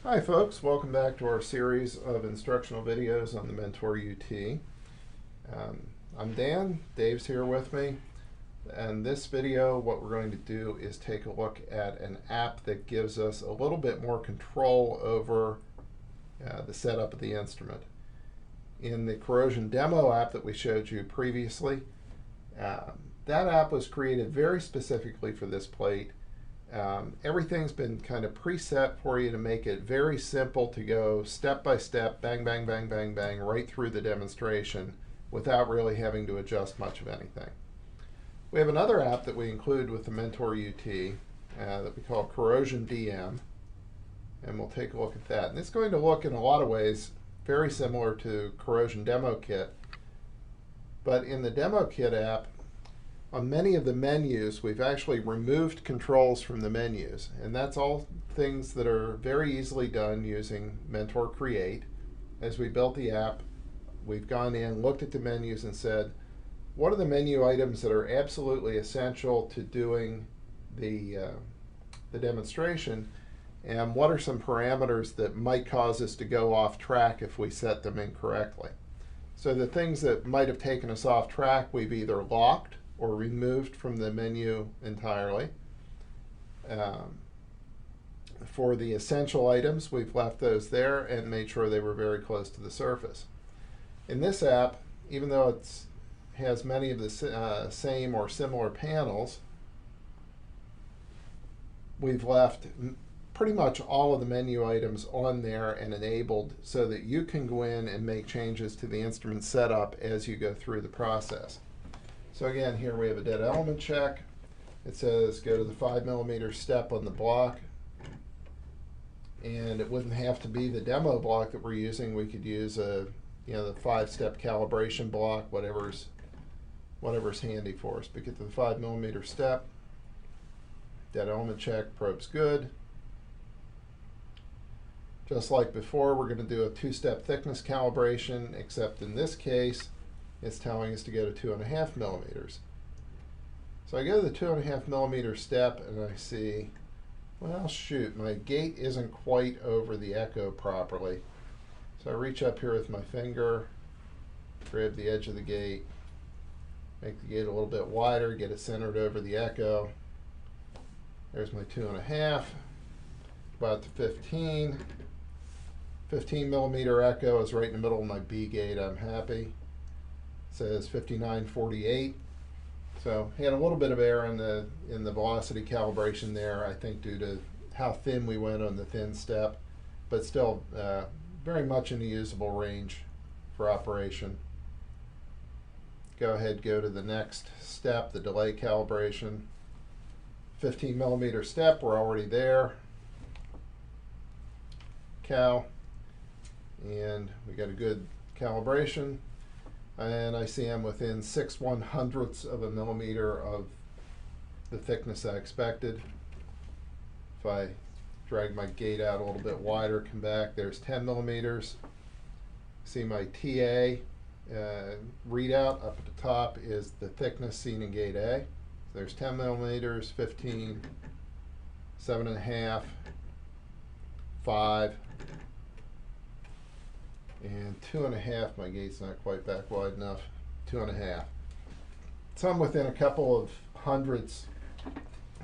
Hi folks, welcome back to our series of instructional videos on the Mentor UT. I'm Dan, Dave's here with me, and this video what we're going to do is take a look at an app that gives us a little bit more control over the setup of the instrument. In the Corrosion demo app that we showed you previously, that app was created very specifically for this plate. Everything's been kind of preset for you to make it very simple to go step by step, bang, bang, bang, bang, bang, right through the demonstration without really having to adjust much of anything. We have another app that we include with the Mentor UT that we call Corrosion DM, and we'll take a look at that. And it's going to look in a lot of ways very similar to Corrosion Demo Kit, but in the Demo Kit app, on many of the menus, we've actually removed controls from the menus, and that's all things that are very easily done using Mentor Create. As we built the app, we've gone in, looked at the menus, and said, what are the menu items that are absolutely essential to doing the demonstration, and what are some parameters that might cause us to go off track if we set them incorrectly? So the things that might have taken us off track, we've either locked or removed from the menu entirely. For the essential items, we've left those there and made sure they were very close to the surface. In this app, even though it has many of the same or similar panels, we've left pretty much all of the menu items on there and enabled so that you can go in and make changes to the instrument setup as you go through the process. So again, here we have a dead element check. It says go to the 5mm step on the block. And it wouldn't have to be the demo block that we're using. We could use the 5-step calibration block, whatever's handy for us. But get to the 5mm step, dead element check, probe's good. Just like before, we're going to do a 2-step thickness calibration, except in this case, it's telling us to go to 2.5mm. So I go to the 2.5mm step and I see, well, shoot, my gate isn't quite over the echo properly. So I reach up here with my finger, grab the edge of the gate, make the gate a little bit wider, get it centered over the echo. There's my 2.5, about to 15. 15mm echo is right in the middle of my B gate. I'm happy. Says 5948. So had a little bit of error in the velocity calibration there, I think due to how thin we went on the thin step, but still very much in the usable range for operation. Go ahead, go to the next step, the delay calibration. 15mm step, we're already there. Cal, and we got a good calibration. And I see I'm within 6/100ths of a millimeter of the thickness I expected. If I drag my gate out a little bit wider, come back, there's 10mm. See my TA readout up at the top is the thickness seen in gate A. So there's 10mm, 15, 7.5, 5, and 2.5. My gate's not quite back wide enough. 2.5. So I'm within a couple of hundredths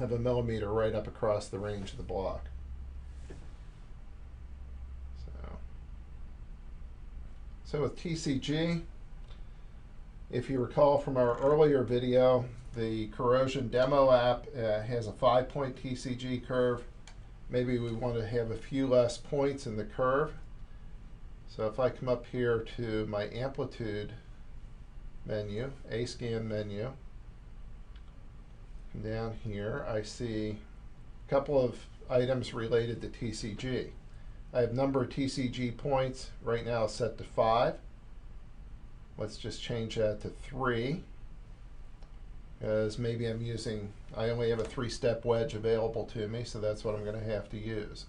of a millimeter right up across the range of the block. So with TCG, if you recall from our earlier video, the Corrosion demo app has a 5-point TCG curve. Maybe we want to have a few less points in the curve. So if I come up here to my amplitude menu, A-scan menu, come down here, I see a couple of items related to TCG. I have number of TCG points right now set to 5. Let's just change that to 3, because maybe I only have a 3-step wedge available to me, so that's what I'm going to have to use.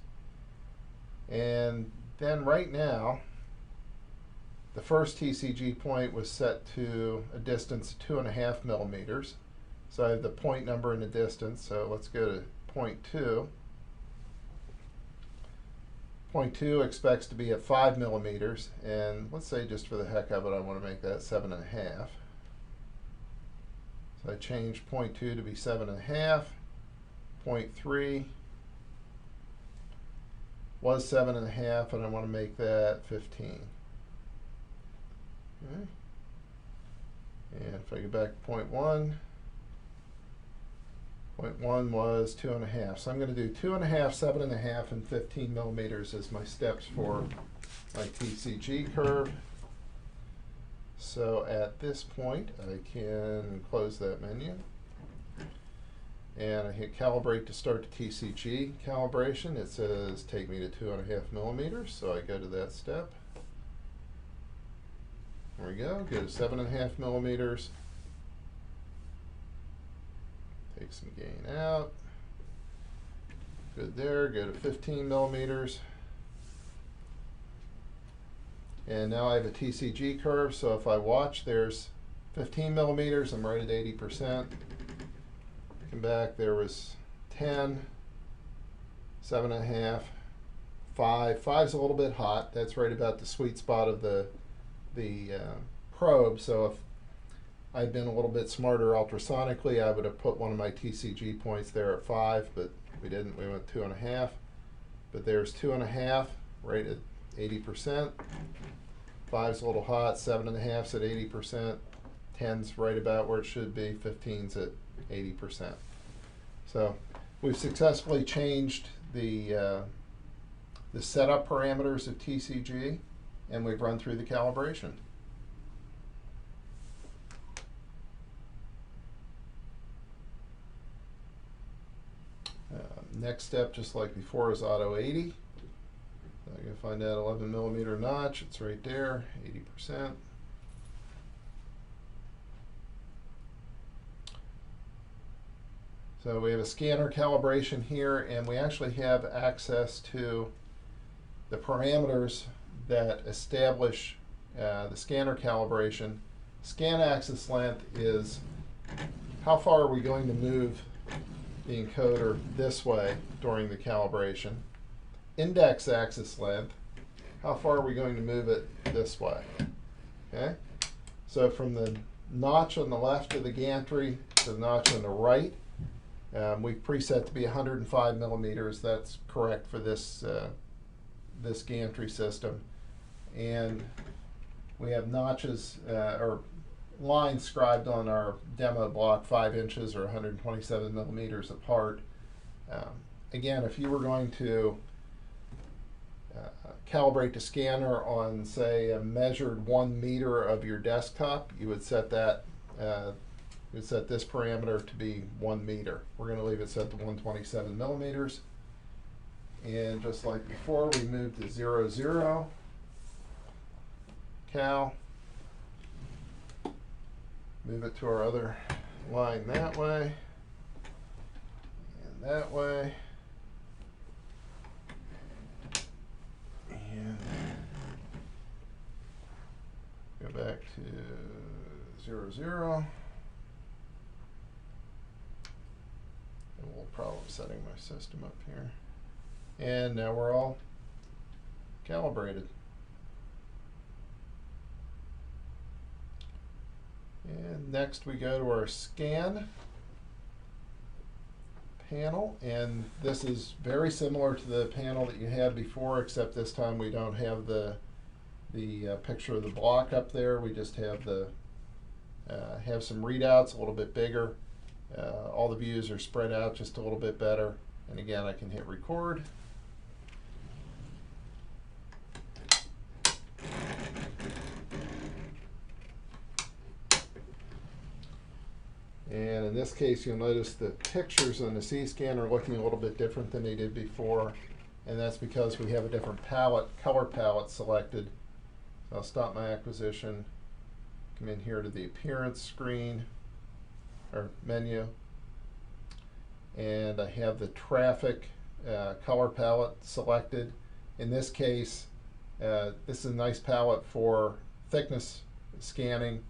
And then right now, the first TCG point was set to a distance of 2.5mm. So I have the point number and the distance. So let's go to point 2. .2 expects to be at 5 millimeters, and let's say just for the heck of it I want to make that 7.5. So I change .2 to be 7.5. .3 was 7.5, and I want to make that 15. Okay. And if I go back to .1, .1 was 2.5. So I'm going to do 2.5, 7.5, and 15 millimeters as my steps for my TCG curve. So at this point, I can close that menu. And I hit calibrate to start the TCG calibration. It says take me to 2.5 millimeters, so I go to that step. There we go, go to 7.5 millimeters. Take some gain out. Good there, go to 15 millimeters. And now I have a TCG curve, so if I watch, there's 15 millimeters, I'm right at 80%. Come back, there was 10, 7.5, 5. 5's a little bit hot. That's right about the sweet spot of the probe. So if I'd been a little bit smarter ultrasonically, I would have put one of my TCG points there at 5, but we didn't. We went 2.5. But there's 2.5 right at 80%. 5's a little hot. 7.5's at 80%. 10's right about where it should be. 15's at 80%. So we've successfully changed the setup parameters of TCG, and we've run through the calibration. Next step, just like before, is auto 80. I'm going to find that 11 millimeter notch. It's right there, 80%. So we have a scanner calibration here, and we actually have access to the parameters that establish the scanner calibration. Scan axis length is how far are we going to move the encoder this way during the calibration. Index axis length, how far are we going to move it this way? Okay, so from the notch on the left of the gantry to the notch on the right, we've preset to be 105 millimeters. That's correct for this this gantry system, and we have notches or lines scribed on our demo block 5 inches or 127 millimeters apart. Again, if you were going to calibrate the scanner on, say, a measured 1 meter of your desktop, you would set that set this parameter to be 1 meter. We're going to leave it set to 127 millimeters. And just like before, we moved to 0, 0 cal. Move it to our other line that way and that way. And go back to 0, 0. A little problem setting my system up here. And now we're all calibrated. And next we go to our scan panel, and this is very similar to the panel that you had before, except this time we don't have the picture of the block up there. We just have the have some readouts a little bit bigger. All the views are spread out just a little bit better. And again, I can hit record. And in this case, you'll notice the pictures on the C-scan are looking a little bit different than they did before. And that's because we have a different palette, color palette selected. So I'll stop my acquisition, come in here to the appearance screen, or menu. And I have the traffic color palette selected. In this case, this is a nice palette for thickness scanning,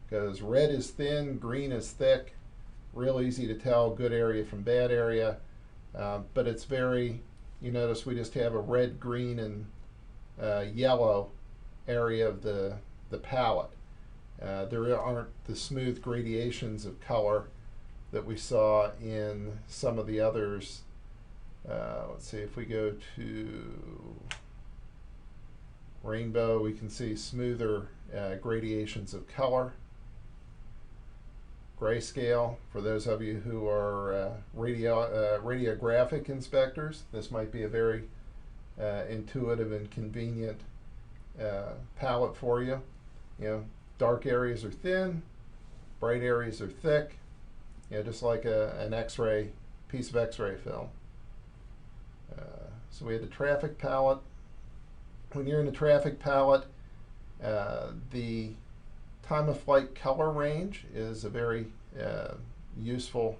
because red is thin, green is thick, real easy to tell good area from bad area, but it's very you notice we just have a red, green, and yellow area of the palette. There aren't the smooth gradations of color that we saw in some of the others. Let's see, if we go to rainbow, we can see smoother gradations of color. Grayscale, for those of you who are radiographic inspectors, this might be a very intuitive and convenient palette for you. You know, dark areas are thin, bright areas are thick, you know, just like an X-ray, piece of X-ray film. So we had the traffic palette. When you're in the traffic palette, the time of flight color range is a very useful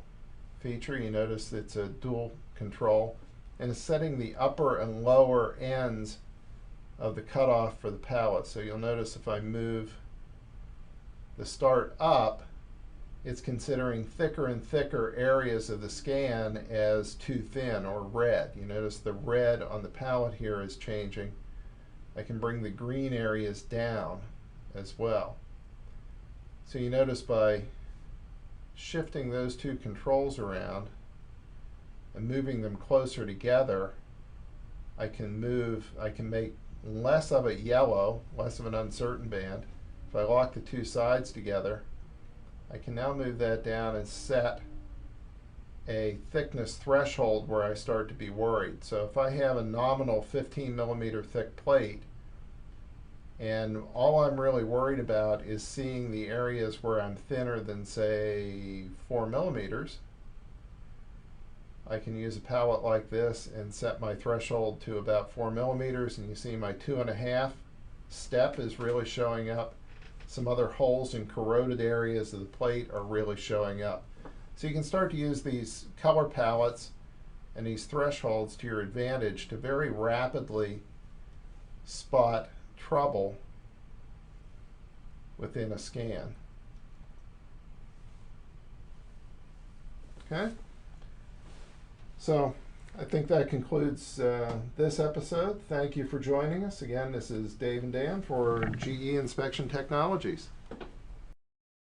feature. You notice it's a dual control, and it's setting the upper and lower ends of the cutoff for the palette. So you'll notice if I move the start up, it's considering thicker and thicker areas of the scan as too thin or red. You notice the red on the palette here is changing. I can bring the green areas down as well. So you notice by shifting those two controls around and moving them closer together, I can make less of it yellow, less of an uncertain band. If I lock the two sides together, I can now move that down and set a thickness threshold where I start to be worried. So if I have a nominal 15 millimeter thick plate, and all I'm really worried about is seeing the areas where I'm thinner than, say, 4 millimeters, I can use a palette like this and set my threshold to about 4 millimeters, and you see my 2.5 step is really showing up. Some other holes and corroded areas of the plate are really showing up. So you can start to use these color palettes and these thresholds to your advantage to very rapidly spot trouble within a scan. Okay? So I think that concludes this episode. Thank you for joining us. Again, this is Dave and Dan for GE Inspection Technologies.